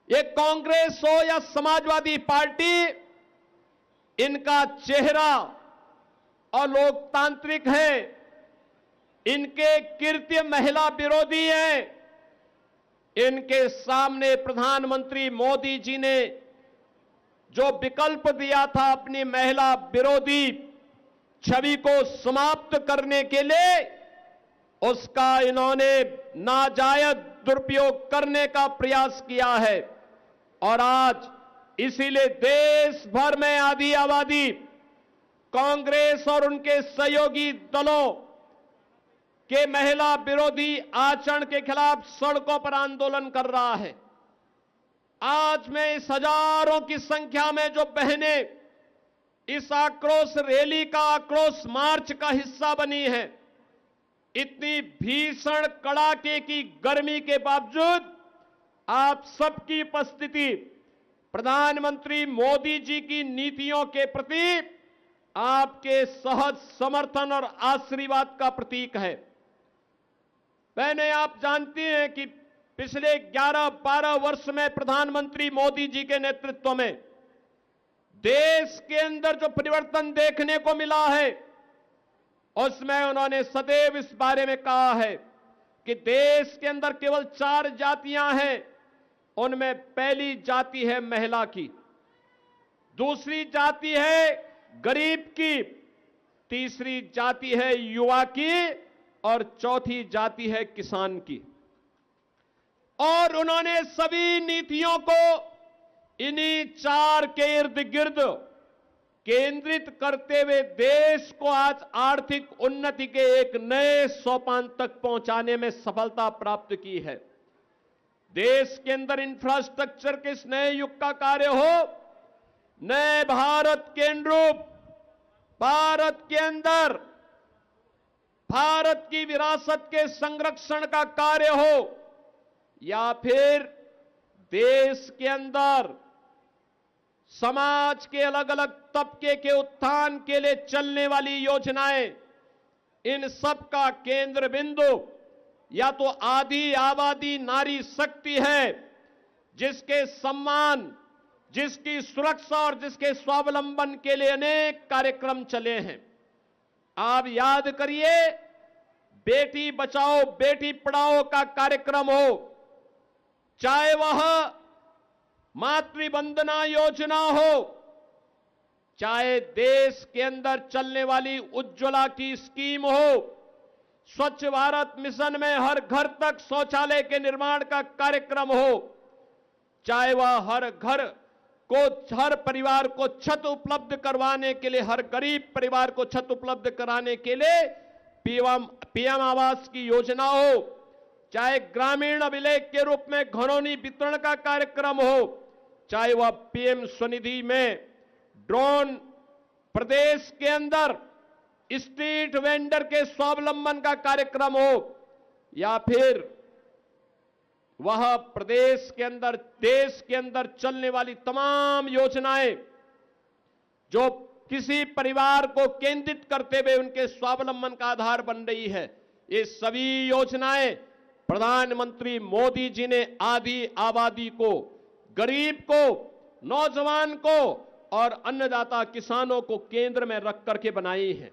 ये कांग्रेस हो या समाजवादी पार्टी, इनका चेहरा अलोकतांत्रिक है, इनके कृत्य महिला विरोधी हैं। इनके सामने प्रधानमंत्री मोदी जी ने जो विकल्प दिया था अपनी महिला विरोधी छवि को समाप्त करने के लिए, उसका इन्होंने नाजायज दुरुपयोग करने का प्रयास किया है। और आज इसीलिए देश भर में आधी आबादी कांग्रेस और उनके सहयोगी दलों के महिला विरोधी आचरण के खिलाफ सड़कों पर आंदोलन कर रहा है। आज मैं इस हजारों की संख्या में जो बहनें इस आक्रोश रैली का, आक्रोश मार्च का हिस्सा बनी है, इतनी भीषण कड़ाके की गर्मी के बावजूद आप सबकी उपस्थिति प्रधानमंत्री मोदी जी की नीतियों के प्रति आपके सहज समर्थन और आशीर्वाद का प्रतीक है। बहनें, आप जानती हैं कि पिछले 11-12 वर्ष में प्रधानमंत्री मोदी जी के नेतृत्व में देश के अंदर जो परिवर्तन देखने को मिला है, उसमें उन्होंने सदैव इस बारे में कहा है कि देश के अंदर केवल 4 जातियां हैं। उनमें पहली जाति है महिला की, दूसरी जाति है गरीब की, तीसरी जाति है युवा की और चौथी जाति है किसान की। और उन्होंने सभी नीतियों को इन्हीं 4 के इर्द गिर्द केंद्रित करते हुए देश को आज आर्थिक उन्नति के एक नए सोपान तक पहुंचाने में सफलता प्राप्त की है। देश के अंदर इंफ्रास्ट्रक्चर के इस नए युग का कार्य हो, नए भारत के अनुरूप भारत के अंदर भारत की विरासत के संरक्षण का कार्य हो, या फिर देश के अंदर समाज के अलग अलग तबके के उत्थान के लिए चलने वाली योजनाएं, इन सब का केंद्र बिंदु या तो आधी आबादी नारी शक्ति है, जिसके सम्मान, जिसकी सुरक्षा और जिसके स्वावलंबन के लिए अनेक कार्यक्रम चले हैं। आप याद करिए, बेटी बचाओ बेटी पढ़ाओ का कार्यक्रम हो, चाहे वह मातृवंदना योजना हो, चाहे देश के अंदर चलने वाली उज्ज्वला की स्कीम हो, स्वच्छ भारत मिशन में हर घर तक शौचालय के निर्माण का कार्यक्रम हो, चाहे वह हर घर को, हर परिवार को छत उपलब्ध करवाने के लिए, हर गरीब परिवार को छत उपलब्ध कराने के लिए पीएम आवास की योजना हो, चाहे ग्रामीण अभिलेख के रूप में घरौनी वितरण का कार्यक्रम हो, चाहे वह पीएम स्वनिधि में ड्रोन प्रदेश के अंदर स्ट्रीट वेंडर के स्वावलंबन का कार्यक्रम हो, या फिर वह प्रदेश के अंदर, देश के अंदर चलने वाली तमाम योजनाएं जो किसी परिवार को केंद्रित करते हुए उनके स्वावलंबन का आधार बन रही है, ये सभी योजनाएं प्रधानमंत्री मोदी जी ने आधी आबादी को, गरीब को, नौजवान को और अन्नदाता किसानों को केंद्र में रख करके बनाई है।